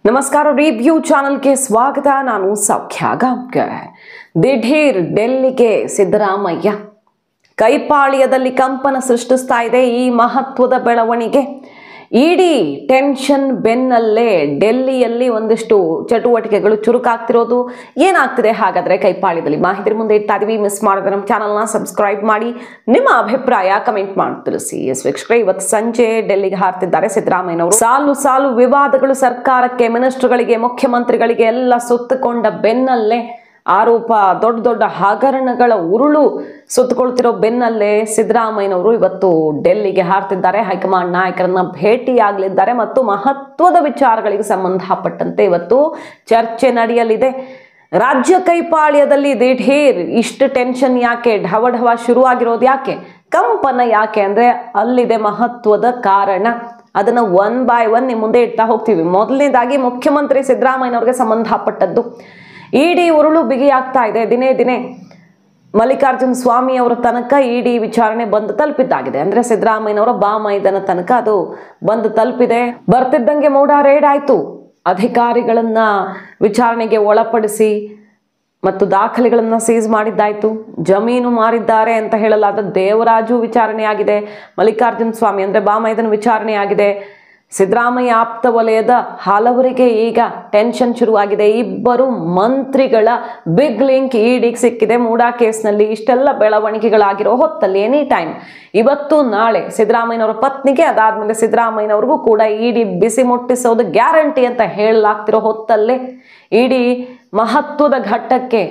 ನಮಸ್ಕಾರ ರಿವ್ಯೂ ಚಾನೆಲ್ಗೆ ಸ್ವಾಗತ. ನಾನು ಸೌಖ್ಯ ಗಾಂವ್ಕರ್. ದಿಢೀರ್ ಡೆಲ್ಲಿಗೆ ಸಿದ್ದರಾಮಯ್ಯ. ಕೈಪಾಳ್ಯದಲ್ಲಿ ಕಂಪನ ಸೃಷ್ಟಿಸ್ತಾ ಇದೆ ಈ ಮಹತ್ವದ ಬೆಳವಣಿಗೆ. ಇಡೀ ಟೆನ್ಷನ್ ಬೆನ್ನಲ್ಲೇ ಡೆಲ್ಲಿಯಲ್ಲಿ ಒಂದಿಷ್ಟು ಚಟುವಟಿಕೆಗಳು ಚುರುಕಾಗ್ತಿರೋದು. ಏನಾಗ್ತಿದೆ ಹಾಗಾದ್ರೆ ಕೈಪಾಳ್ಯದಲ್ಲಿ ಮಾಹಿತಿ ಮುಂದೆ ಇಡ್ತಾ ಇದೀವಿ. ಮಿಸ್ ಮಾಡಿದ್ರೆ ನಮ್ಮ ಚಾನಲ್ನ ಸಬ್ಸ್ಕ್ರೈಬ್ ಮಾಡಿ, ನಿಮ್ಮ ಅಭಿಪ್ರಾಯ ಕಮೆಂಟ್ ಮಾಡಿ ತಿಳಿಸಿ. ವೀಕ್ಷಕರೇ, ಇವತ್ತು ಸಂಜೆ ಡೆಲ್ಲಿಗೆ ಹಾರ್ತಿದ್ದಾರೆ ಸಿದ್ದರಾಮಯ್ಯನವರು. ಸಾಲು ಸಾಲು ವಿವಾದಗಳು ಸರ್ಕಾರಕ್ಕೆ, ಮಿನಿಸ್ಟರ್ಗಳಿಗೆ, ಮುಖ್ಯಮಂತ್ರಿಗಳಿಗೆ ಎಲ್ಲ ಸುತ್ತಕೊಂಡ ಬೆನ್ನಲ್ಲೇ ಆರೋಪ, ದೊಡ್ಡ ದೊಡ್ಡ ಹಗರಣಗಳ ಉರುಳು ಸುತ್ತಕೊಳ್ತಿರೋ ಬೆನ್ನಲ್ಲೇ ಸಿದ್ದರಾಮಯ್ಯನವರು ಇವತ್ತು ಡೆಲ್ಲಿಗೆ ಹಾರ್ತಿದ್ದಾರೆ. ಹೈಕಮಾಂಡ್ ನಾಯಕರನ್ನ ಭೇಟಿಯಾಗಲಿದ್ದಾರೆ ಮತ್ತು ಮಹತ್ವದ ವಿಚಾರಗಳಿಗೆ ಸಂಬಂಧಪಟ್ಟಂತೆ ಇವತ್ತು ಚರ್ಚೆ ನಡೆಯಲಿದೆ. ರಾಜ್ಯ ಕೈಪಾಳ್ಯದಲ್ಲಿ ದಿಢೀರ್ ಇಷ್ಟು ಟೆನ್ಷನ್ ಯಾಕೆ, ಢವಢವ ಶುರುವಾಗಿರೋದು ಯಾಕೆ, ಕಂಪನ ಯಾಕೆ ಅಂದ್ರೆ ಅಲ್ಲಿದೆ ಮಹತ್ವದ ಕಾರಣ. ಅದನ್ನ ಒನ್ ಬೈ ಒನ್ ನಿಮ್ಮ ಮುಂದೆ ಇಡ್ತಾ ಹೋಗ್ತೀವಿ. ಮೊದಲನೇದಾಗಿ ಮುಖ್ಯಮಂತ್ರಿ ಸಿದ್ದರಾಮಯ್ಯನವ್ರಿಗೆ ಸಂಬಂಧಪಟ್ಟದ್ದು. ಇಡಿ ಉರುಳು ಬಿಗಿಯಾಗ್ತಾ ಇದೆ. ದಿನೇ ದಿನೇ ಮಲ್ಲಿಕಾರ್ಜುನ ಸ್ವಾಮಿ ಅವರ ತನಕ ಇಡಿ ವಿಚಾರಣೆ ಬಂದು ತಲುಪಿದ್ದಾಗಿದೆ. ಅಂದ್ರೆ ಸಿದ್ದರಾಮಯ್ಯನವರ ಬಾಮೈದನ ತನಕ ಅದು ಬಂದು ತಲುಪಿದೆ. ಬರ್ತಿದ್ದಂಗೆ ಮೋಡ ರೇಡ್ ಆಯ್ತು. ಅಧಿಕಾರಿಗಳನ್ನ ವಿಚಾರಣೆಗೆ ಒಳಪಡಿಸಿ ಮತ್ತು ದಾಖಲೆಗಳನ್ನ ಸೀಸ್ ಮಾಡಿದ್ದಾಯ್ತು. ಜಮೀನು ಮಾರಿದ್ದಾರೆ ಅಂತ ಹೇಳಲಾದ ದೇವರಾಜು ವಿಚಾರಣೆ ಆಗಿದೆ. ಮಲ್ಲಿಕಾರ್ಜುನ ಸ್ವಾಮಿ ಅಂದ್ರೆ ಬಾಮೈದನ ವಿಚಾರಣೆ ಆಗಿದೆ. ಸಿದ್ದರಾಮಯ್ಯ ಆಪ್ತ ವಲಯದ ಹಲವರಿಗೆ ಈಗ ಟೆನ್ಷನ್ ಶುರುವಾಗಿದೆ. ಇಬ್ಬರು ಮಂತ್ರಿಗಳ ಬಿಗ್ ಲಿಂಕ್ ಇಡಿಗೆ ಸಿಕ್ಕಿದೆ ಮೂಡಾ ಕೇಸ್ನಲ್ಲಿ. ಇಷ್ಟೆಲ್ಲ ಬೆಳವಣಿಗೆಗಳಾಗಿರೋ ಹೊತ್ತಲ್ಲಿ ಎನಿ ಟೈಮ್ ಇವತ್ತು ನಾಳೆ ಸಿದ್ದರಾಮಯ್ಯನವರ ಪತ್ನಿಗೆ, ಅದಾದ್ಮೇಲೆ ಸಿದ್ದರಾಮಯ್ಯನವ್ರಿಗೂ ಕೂಡ ಇಡಿ ಬಿಸಿ ಮುಟ್ಟಿಸೋದು ಗ್ಯಾರಂಟಿ ಅಂತ ಹೇಳಲಾಗ್ತಿರೋ ಹೊತ್ತಲ್ಲೇ ಇಡಿ ಮಹತ್ವದ ಘಟ್ಟಕ್ಕೆ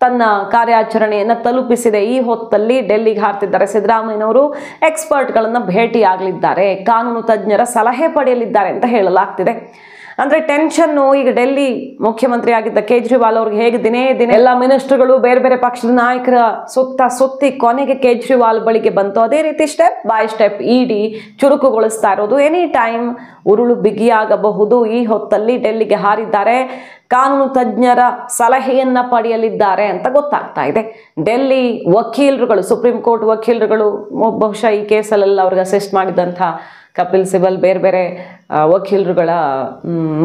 ತನ್ನ ಕಾರ್ಯಾಚರಣೆಯನ್ನು ತಲುಪಿಸಿದೆ. ಈ ಹೊತ್ತಲ್ಲಿ ಡೆಲ್ಲಿಗೆ ಹಾರ್ತಿದ್ದಾರೆ ಸಿದ್ದರಾಮಯ್ಯನವರು. ಎಕ್ಸ್ಪರ್ಟ್ಗಳನ್ನ ಭೇಟಿಯಾಗಲಿದ್ದಾರೆ, ಕಾನೂನು ತಜ್ಞರ ಸಲಹೆ ಪಡೆಯಲಿದ್ದಾರೆ ಅಂತ ಹೇಳಲಾಗ್ತಿದೆ. ಅಂದ್ರೆ ಟೆನ್ಷನ್ನು ಈಗ ಡೆಲ್ಲಿ ಮುಖ್ಯಮಂತ್ರಿ ಆಗಿದ್ದ ಕೇಜ್ರಿವಾಲ್ ಅವ್ರಿಗೆ ಹೇಗೆ ದಿನೇ ದಿನೇ ಎಲ್ಲ ಮಿನಿಸ್ಟರ್ಗಳು ಬೇರೆ ಬೇರೆ ಪಕ್ಷದ ನಾಯಕರ ಸುತ್ತಿ ಕೊನೆಗೆ ಕೇಜ್ರಿವಾಲ್ ಬಳಿಗೆ ಬಂತು, ಅದೇ ರೀತಿ ಸ್ಟೆಪ್ ಬೈ ಸ್ಟೆಪ್ ಇಡಿ ಚುರುಕುಗೊಳಿಸ್ತಾ ಇರೋದು. ಎನಿ ಟೈಮ್ ಉರುಳು ಬಿಗಿಯಾಗಬಹುದು. ಈ ಹೊತ್ತಲ್ಲಿ ಡೆಲ್ಲಿಗೆ ಹಾರಿದ್ದಾರೆ, ಕಾನೂನು ತಜ್ಞರ ಸಲಹೆಯನ್ನ ಪಡೆಯಲಿದ್ದಾರೆ ಅಂತ ಗೊತ್ತಾಗ್ತಾ ಇದೆ. ಡೆಲ್ಲಿ ವಕೀಲರುಗಳು, ಸುಪ್ರೀಂ ಕೋರ್ಟ್ ವಕೀಲರುಗಳು, ಬಹುಶಃ ಈ ಕೇಸಲ್ಲೆಲ್ಲ ಅವ್ರಿಗೆ ಅಸಿಸ್ಟ್ ಮಾಡಿದಂಥ ಕಪಿಲ್ ಸಿಬಲ್, ಬೇರೆ ಬೇರೆ ವಕೀಲರುಗಳ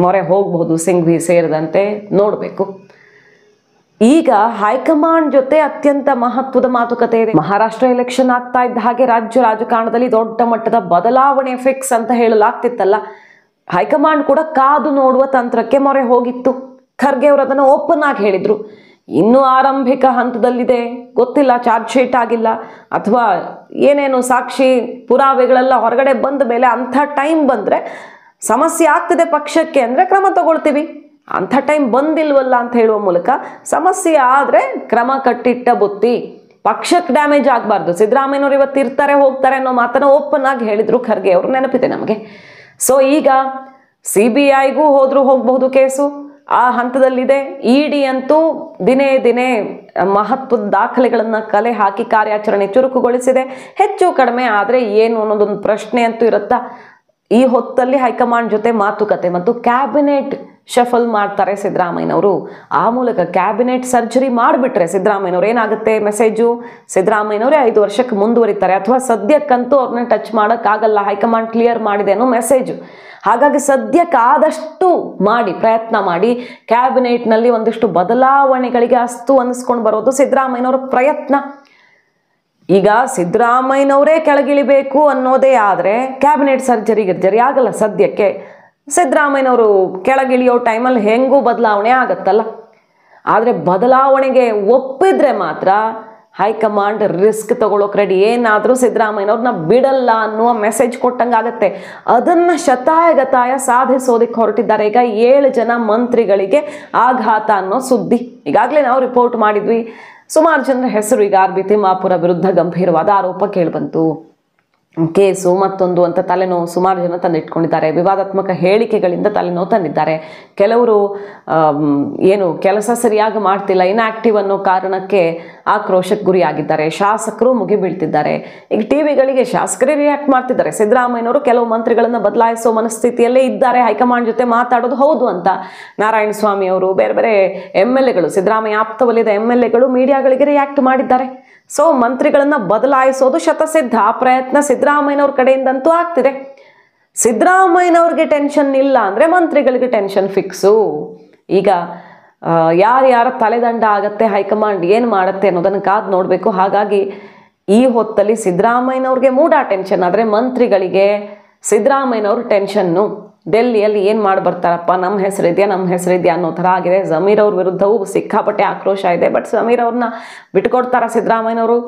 ಮೊರೆ ಹೋಗಬಹುದು, ಸಿಂಘ್ವಿ ಸೇರಿದಂತೆ. ನೋಡಬೇಕು. ಈಗ ಹೈಕಮಾಂಡ್ ಜೊತೆ ಅತ್ಯಂತ ಮಹತ್ವದ ಮಾತುಕತೆ ಇದೆ. ಮಹಾರಾಷ್ಟ್ರ ಎಲೆಕ್ಷನ್ ಆಗ್ತಾ ಇದ್ದ ಹಾಗೆ ರಾಜ್ಯ ರಾಜಕಾರಣದಲ್ಲಿ ದೊಡ್ಡ ಮಟ್ಟದ ಬದಲಾವಣೆ ಫಿಕ್ಸ್ ಅಂತ ಹೇಳಲಾಗ್ತಿತ್ತಲ್ಲ. ಹೈಕಮಾಂಡ್ ಕೂಡ ಕಾದು ನೋಡುವ ತಂತ್ರಕ್ಕೆ ಮೊರೆ ಹೋಗಿತ್ತು. ಖರ್ಗೆ ಅವರು ಅದನ್ನು ಓಪನ್ ಆಗಿ ಹೇಳಿದ್ರು. ಇನ್ನೂ ಆರಂಭಿಕ ಹಂತದಲ್ಲಿದೆ, ಗೊತ್ತಿಲ್ಲ, ಚಾರ್ಜ್ ಶೀಟ್ ಆಗಿಲ್ಲ ಅಥವಾ ಏನೇನು ಸಾಕ್ಷಿ ಪುರಾವೆಗಳೆಲ್ಲ ಹೊರಗಡೆ ಬಂದ ಮೇಲೆ ಅಂಥ ಟೈಮ್ ಬಂದರೆ ಸಮಸ್ಯೆ ಆಗ್ತದೆ ಪಕ್ಷಕ್ಕೆ ಅಂದರೆ ಕ್ರಮ ತಗೊಳ್ತೀವಿ. ಅಂಥ ಟೈಮ್ ಬಂದಿಲ್ವಲ್ಲ ಅಂತ ಹೇಳುವ ಮೂಲಕ ಸಮಸ್ಯೆ ಆದರೆ ಕ್ರಮ ಕಟ್ಟಿಟ್ಟ ಬುತ್ತಿ, ಪಕ್ಷಕ್ಕೆ ಡ್ಯಾಮೇಜ್ ಆಗಬಾರ್ದು. ಸಿದ್ದರಾಮಯ್ಯನವರು ಇವತ್ತು ಇರ್ತಾರೆ ಹೋಗ್ತಾರೆ ಅನ್ನೋ ಮಾತನ್ನು ಓಪನ್ ಆಗಿ ಹೇಳಿದ್ರು ಖರ್ಗೆ ಅವರು, ನೆನಪಿದೆ ನಮಗೆ. ಸೊ ಈಗ CBIಗೂ ಹೋದ್ರೂ ಹೋಗಬಹುದು ಕೇಸು, ಆ ಹಂತದಲ್ಲಿದೆ. ಇಡಿ ಅಂತೂ ದಿನೇ ದಿನೇ ಮಹತ್ವದ ದಾಖಲೆಗಳನ್ನು ಕಲೆ ಹಾಕಿ ಕಾರ್ಯಾಚರಣೆ ಚುರುಕುಗೊಳಿಸಿದೆ. ಹೆಚ್ಚು ಕಡಿಮೆ ಆದರೆ ಏನು ಅನ್ನೋದೊಂದು ಪ್ರಶ್ನೆ ಅಂತೂ ಇರುತ್ತಾ. ಈ ಹೊತ್ತಲ್ಲಿ ಹೈಕಮಾಂಡ್ ಜೊತೆ ಮಾತುಕತೆ ಮತ್ತು ಕ್ಯಾಬಿನೆಟ್ ಶಫಲ್ ಮಾಡ್ತಾರೆ ಸಿದ್ದರಾಮಯ್ಯನವರು. ಆ ಮೂಲಕ ಕ್ಯಾಬಿನೆಟ್ ಸರ್ಜರಿ ಮಾಡಿಬಿಟ್ರೆ ಸಿದ್ದರಾಮಯ್ಯನವ್ರು ಏನಾಗುತ್ತೆ ಮೆಸೇಜು, ಸಿದ್ದರಾಮಯ್ಯನವರೇ 5 ವರ್ಷಕ್ಕೆ ಮುಂದುವರಿತಾರೆ ಅಥವಾ ಸದ್ಯಕ್ಕಂತೂ ಅವ್ರನ್ನ ಟಚ್ ಮಾಡೋಕ್ಕಾಗಲ್ಲ, ಹೈಕಮಾಂಡ್ ಕ್ಲಿಯರ್ ಮಾಡಿದೆ ಅನ್ನೋ ಮೆಸೇಜು. ಹಾಗಾಗಿ ಸದ್ಯಕ್ಕೆ ಆದಷ್ಟು ಮಾಡಿ ಪ್ರಯತ್ನ ಮಾಡಿ ಕ್ಯಾಬಿನೆಟ್ನಲ್ಲಿ ಒಂದಿಷ್ಟು ಬದಲಾವಣೆಗಳಿಗೆ ಅಸ್ತು ಅನ್ನಿಸ್ಕೊಂಡು ಬರೋದು ಸಿದ್ದರಾಮಯ್ಯನವರ ಪ್ರಯತ್ನ. ಈಗ ಸಿದ್ದರಾಮಯ್ಯನವರೇ ಕೆಳಗಿಳಿಬೇಕು ಅನ್ನೋದೇ ಆದರೆ ಕ್ಯಾಬಿನೆಟ್ ಸರ್ಜರಿ ಆಗಲ್ಲ ಸದ್ಯಕ್ಕೆ. ಸಿದ್ದರಾಮಯ್ಯನವರು ಕೆಳಗಿಳಿಯೋ ಟೈಮಲ್ಲಿ ಹೆಂಗೂ ಬದಲಾವಣೆ ಆಗತ್ತಲ್ಲ. ಆದರೆ ಬದಲಾವಣೆಗೆ ಒಪ್ಪಿದ್ರೆ ಮಾತ್ರ ಹೈಕಮಾಂಡ್ ರಿಸ್ಕ್ ತಗೊಳ್ಳೋಕೆ ರೆಡಿ. ಏನಾದರೂ ಸಿದ್ದರಾಮಯ್ಯನವ್ರನ್ನ ಬಿಡಲ್ಲ ಅನ್ನುವ ಮೆಸೇಜ್ ಕೊಟ್ಟಂಗಾಗತ್ತೆ. ಅದನ್ನು ಶತಾಯಗತಾಯ ಸಾಧಿಸೋದಕ್ಕೆ ಹೊರಟಿದ್ದಾರೆ. ಈಗ 7 ಜನ ಮಂತ್ರಿಗಳಿಗೆ ಆಘಾತ ಅನ್ನೋ ಸುದ್ದಿ ಈಗಾಗಲೇ ನಾವು ರಿಪೋರ್ಟ್ ಮಾಡಿದ್ವಿ. ಸುಮಾರು ಜನರ ಹೆಸರು ಈಗ RB ತಿಮ್ಮಾಪುರ ವಿರುದ್ಧ ಗಂಭೀರವಾದ ಆರೋಪ ಕೇಳಿಬಂತು. ಕೇಸು ಮತ್ತೊಂದು ಅಂತ ತಲೆನೋವು ಸುಮಾರು ಜನ ತಂದಿಟ್ಕೊಂಡಿದ್ದಾರೆ. ವಿವಾದಾತ್ಮಕ ಹೇಳಿಕೆಗಳಿಂದ ತಲೆನೋವು ತಂದಿದ್ದಾರೆ. ಕೆಲವರು ಏನು ಕೆಲಸ ಸರಿಯಾಗಿ ಮಾಡ್ತಿಲ್ಲ, ಇನ್ಆಕ್ಟಿವ್ ಅನ್ನೋ ಕಾರಣಕ್ಕೆ ಆಕ್ರೋಶಕ್ಕೆ ಗುರಿಯಾಗಿದ್ದಾರೆ. ಶಾಸಕರು ಮುಗಿಬೀಳ್ತಿದ್ದಾರೆ. ಈಗ ಟಿವಿಗಳಿಗೆ ಶಾಸಕರೇ ರಿಯಾಕ್ಟ್ ಮಾಡ್ತಿದ್ದಾರೆ. ಸಿದ್ದರಾಮಯ್ಯನವರು ಕೆಲವು ಮಂತ್ರಿಗಳನ್ನು ಬದಲಾಯಿಸೋ ಮನಸ್ಥಿತಿಯಲ್ಲೇ ಇದ್ದಾರೆ, ಹೈಕಮಾಂಡ್ ಜೊತೆ ಮಾತಾಡೋದು ಹೌದು ಅಂತ. ನಾರಾಯಣ ಸ್ವಾಮಿ ಅವರು, ಬೇರೆ ಬೇರೆ MLAಗಳು, ಸಿದ್ದರಾಮಯ್ಯ ಆಪ್ತ ವಲಯದ MLAಗಳು ಮೀಡಿಯಾಗಳಿಗೆ ರಿಯಾಕ್ಟ್ ಮಾಡಿದ್ದಾರೆ. ಸೊ ಮಂತ್ರಿಗಳನ್ನ ಬದಲಾಯಿಸೋದು ಶತಸಿದ್ಧ. ಆ ಪ್ರಯತ್ನ ಸಿದ್ದರಾಮಯ್ಯನವ್ರ ಕಡೆಯಿಂದಂತೂ ಆಗ್ತಿದೆ. ಸಿದ್ದರಾಮಯ್ಯನವ್ರಿಗೆ ಟೆನ್ಷನ್ ಇಲ್ಲ ಅಂದರೆ ಮಂತ್ರಿಗಳಿಗೆ ಟೆನ್ಷನ್ ಫಿಕ್ಸು. ಈಗ ಯಾರ್ಯಾರ ತಲೆದಂಡ ಆಗತ್ತೆ, ಹೈಕಮಾಂಡ್ ಏನು ಮಾಡುತ್ತೆ ಅನ್ನೋದನ್ನು ಕಾದು ನೋಡಬೇಕು. ಹಾಗಾಗಿ ಈ ಹೊತ್ತಲ್ಲಿ ಸಿದ್ದರಾಮಯ್ಯನವ್ರಿಗೆ ಮೂಡ ಟೆನ್ಷನ್ ಆದರೆ ಮಂತ್ರಿಗಳಿಗೆ ಸಿದ್ದರಾಮಯ್ಯನವ್ರ ಟೆನ್ಷನ್ನು. ಡೆಲ್ಲಿಯಲ್ಲಿ ಏನು ಮಾಡಿ ಬರ್ತಾರಪ್ಪ, ನಮ್ಮ ಹೆಸರಿದೆಯಾ ಅನ್ನೋ ಥರ ಆಗಿದೆ. ಜಮೀರ್ ಅವ್ರ ವಿರುದ್ಧವೂ ಸಿಕ್ಕಾಪಟ್ಟೆ ಆಕ್ರೋಶ ಇದೆ. ಬಟ್ ಜಮೀರ್ ಅವ್ರನ್ನ ಬಿಟ್ಕೊಡ್ತಾರ ಸಿದ್ದರಾಮಯ್ಯನವರು?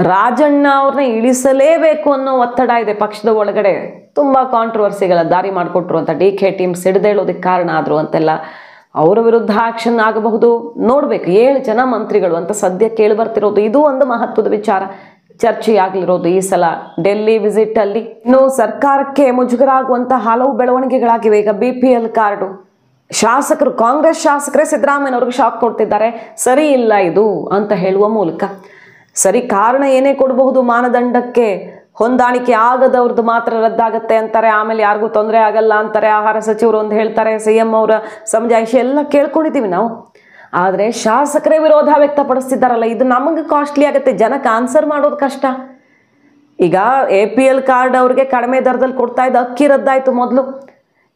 ರಾಜಣ್ಣ ಅವ್ರನ್ನ ಇಳಿಸಲೇಬೇಕು ಅನ್ನೋ ಒತ್ತಡ ಇದೆ ಪಕ್ಷದ ಒಳಗಡೆ. ತುಂಬ ಕಾಂಟ್ರವರ್ಸಿಗಳ ದಾರಿ ಮಾಡಿಕೊಟ್ರು ಅಂತ DK ಟೀಮ್ ಸಿಡಿದೇಳೋದಕ್ಕೆ ಕಾರಣ ಆದರು ಅಂತೆಲ್ಲ. ಅವರ ವಿರುದ್ಧ ಆಕ್ಷನ್ ಆಗಬಹುದು, ನೋಡಬೇಕು. 7 ಜನ ಮಂತ್ರಿಗಳು ಅಂತ ಸದ್ಯ ಕೇಳಿ ಬರ್ತಿರೋದು. ಇದು ಒಂದು ಮಹತ್ವದ ವಿಚಾರ ಚರ್ಚೆಯಾಗಲಿರೋದು ಈ ಸಲ ಡೆಲ್ಲಿ ವಿಸಿಟ್ ಅಲ್ಲಿ. ಇನ್ನು ಸರ್ಕಾರಕ್ಕೆ ಮುಜುಗರ ಆಗುವಂತ ಹಲವು ಬೆಳವಣಿಗೆಗಳಾಗಿವೆ. ಈಗ BPL ಕಾರ್ಡು, ಶಾಸಕರು, ಕಾಂಗ್ರೆಸ್ ಶಾಸಕರೇ ಸಿದ್ದರಾಮಯ್ಯನವ್ರಿಗೆ ಶಾಕ್ ಕೊಡ್ತಿದ್ದಾರೆ. ಸರಿ ಇಲ್ಲ ಇದು ಅಂತ ಹೇಳುವ ಮೂಲಕ. ಸರಿ, ಕಾರಣ ಏನೇ ಕೊಡಬಹುದು, ಮಾನದಂಡಕ್ಕೆ ಹೊಂದಾಣಿಕೆ ಆಗದವ್ರದ್ದು ಮಾತ್ರ ರದ್ದಾಗತ್ತೆ ಅಂತಾರೆ, ಆಮೇಲೆ ಯಾರಿಗೂ ತೊಂದರೆ ಆಗಲ್ಲ ಅಂತಾರೆ. ಆಹಾರ ಸಚಿವರು ಒಂದು ಹೇಳ್ತಾರೆ, CM ಅವರ ಸಮಜಾಯಿಷಿ ಎಲ್ಲ ಕೇಳ್ಕೊಂಡಿದ್ದೀವಿ ನಾವು. ಆದರೆ ಶಾಸಕರೇ ವಿರೋಧ ವ್ಯಕ್ತಪಡಿಸ್ತಿದ್ದಾರಲ್ಲ, ಇದು ನಮಗೆ ಕಾಸ್ಟ್ಲಿ ಆಗುತ್ತೆ, ಜನಕ್ಕೆ ಆನ್ಸರ್ ಮಾಡೋದು ಕಷ್ಟ. ಈಗ APL ಕಾರ್ಡ್ ಅವ್ರಿಗೆ ಕಡಿಮೆ ದರದಲ್ಲಿ ಕೊಡ್ತಾ ಇದ್ದ ಅಕ್ಕಿ ರದ್ದಾಯಿತು ಮೊದಲು.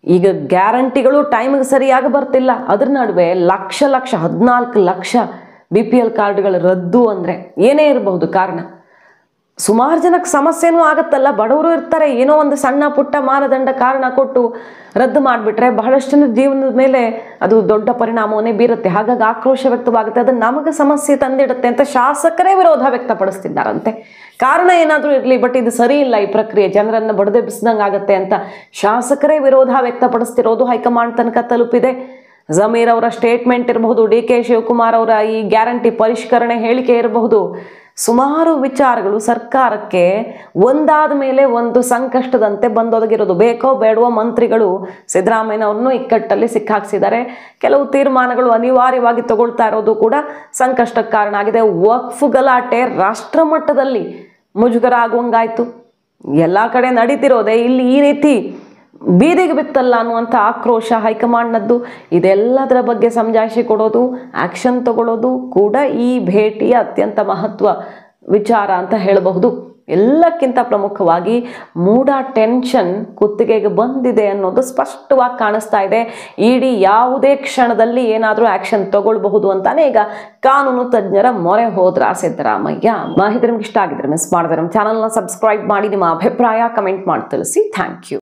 ಈಗ ಗ್ಯಾರಂಟಿಗಳು ಟೈಮಿಗೆ ಸರಿಯಾಗಿ ಬರ್ತಿಲ್ಲ. ಅದ್ರ ನಡುವೆ ಲಕ್ಷ 14 ಲಕ್ಷ BPL ಕಾರ್ಡ್ಗಳು ರದ್ದು ಅಂದರೆ ಏನೇ ಇರಬಹುದು ಕಾರಣ. ಸುಮಾರು ಜನಕ್ಕೆ ಸಮಸ್ಯೆನೂ ಆಗುತ್ತಲ್ಲ, ಬಡವರು ಇರ್ತಾರೆ, ಏನೋ ಒಂದು ಸಣ್ಣ ಪುಟ್ಟ ಮಾನದಂಡ ಕಾರಣ ಕೊಟ್ಟು ರದ್ದು ಮಾಡಿಬಿಟ್ರೆ ಬಹಳಷ್ಟು ಜನ ಜೀವನದ ಮೇಲೆ ಅದು ದೊಡ್ಡ ಪರಿಣಾಮವನ್ನೇ ಬೀರುತ್ತೆ. ಹಾಗಾಗಿ ಆಕ್ರೋಶ ವ್ಯಕ್ತವಾಗುತ್ತೆ, ಅದು ನಮಗೆ ಸಮಸ್ಯೆ ತಂದಿಡುತ್ತೆ ಅಂತ ಶಾಸಕರೇ ವಿರೋಧ ವ್ಯಕ್ತಪಡಿಸ್ತಿದ್ದಾರಂತೆ. ಕಾರಣ ಏನಾದರೂ ಇರಲಿ, ಬಟ್ ಇದು ಸರಿ ಇಲ್ಲ, ಈ ಪ್ರಕ್ರಿಯೆ ಜನರನ್ನು ಬಡದೆಬ್ಬಿಸ್ದಂಗೆ ಆಗುತ್ತೆ ಅಂತ ಶಾಸಕರೇ ವಿರೋಧ ವ್ಯಕ್ತಪಡಿಸ್ತಿರೋದು ಹೈಕಮಾಂಡ್ ತನಕ ತಲುಪಿದೆ. ಜಮೀರ್ ಅವರ ಸ್ಟೇಟ್ಮೆಂಟ್ ಇರಬಹುದು, DK ಶಿವಕುಮಾರ್ ಅವರ ಈ ಗ್ಯಾರಂಟಿ ಪರಿಷ್ಕರಣೆ ಹೇಳಿಕೆ ಇರಬಹುದು. ಸುಮಾರು ವಿಚಾರಗಳು ಸರ್ಕಾರಕ್ಕೆ ಒಂದಾದ ಮೇಲೆ ಒಂದು ಸಂಕಷ್ಟದಂತೆ ಬಂದೊದಗಿರೋದು. ಬೇಕೋ ಬೇಡವೋ ಮಂತ್ರಿಗಳು ಸಿದ್ದರಾಮಯ್ಯನವ್ರನ್ನು ಇಕ್ಕಟ್ಟಲ್ಲಿ ಸಿಕ್ಕಾಕ್ಸಿದ್ದಾರೆ. ಕೆಲವು ತೀರ್ಮಾನಗಳು ಅನಿವಾರ್ಯವಾಗಿ ತಗೊಳ್ತಾ ಇರೋದು ಕೂಡ ಸಂಕಷ್ಟಕ್ಕೆ ಕಾರಣ ಆಗಿದೆ. ವಕ್ಫ್ ಗಲಾಟೆ ರಾಷ್ಟ್ರ ಮಟ್ಟದಲ್ಲಿ ಮುಜುಗರ ಆಗುವಂಗಾಯ್ತು. ಎಲ್ಲ ಕಡೆ ನಡೀತಿರೋದೆ, ಇಲ್ಲಿ ಈ ರೀತಿ ಬೀದಿಗೆ ಬಿತ್ತಲ್ಲ ಅನ್ನುವಂಥ ಆಕ್ರೋಶ ಹೈಕಮಾಂಡ್ನದ್ದು. ಇದೆಲ್ಲದರ ಬಗ್ಗೆ ಸಮಜಾಯಿಷಿ ಕೊಡೋದು, ಆ್ಯಕ್ಷನ್ ತಗೊಳ್ಳೋದು ಕೂಡ ಈ ಭೇಟಿಯ ಅತ್ಯಂತ ಮಹತ್ವ ವಿಚಾರ ಅಂತ ಹೇಳಬಹುದು. ಎಲ್ಲಕ್ಕಿಂತ ಪ್ರಮುಖವಾಗಿ ಮೂಡ ಟೆನ್ಷನ್ ಕುತ್ತಿಗೆಗೆ ಬಂದಿದೆ ಅನ್ನೋದು ಸ್ಪಷ್ಟವಾಗಿ ಕಾಣಿಸ್ತಾ ಇದೆ. ಇಡಿ ಯಾವುದೇ ಕ್ಷಣದಲ್ಲಿ ಏನಾದರೂ ಆ್ಯಕ್ಷನ್ ತಗೊಳ್ಬಹುದು ಅಂತಾನೆ ಈಗ ಕಾನೂನು ತಜ್ಞರ ಮೊರೆ ಹೋದ್ರ ಸಿದ್ದರಾಮಯ್ಯ. ಮಾಹಿತಿ ನಿಮ್ಗೆ ಇಷ್ಟ ಆಗಿದ್ರೆ ಮಿಸ್ ಮಾಡಿದ್ರೆ ನಮ್ಮ ಚಾನಲ್ನ ಸಬ್ಸ್ಕ್ರೈಬ್ ಮಾಡಿ, ನಿಮ್ಮ ಅಭಿಪ್ರಾಯ ಕಮೆಂಟ್ ಮಾಡಿ ತಿಳಿಸಿ. Thank you.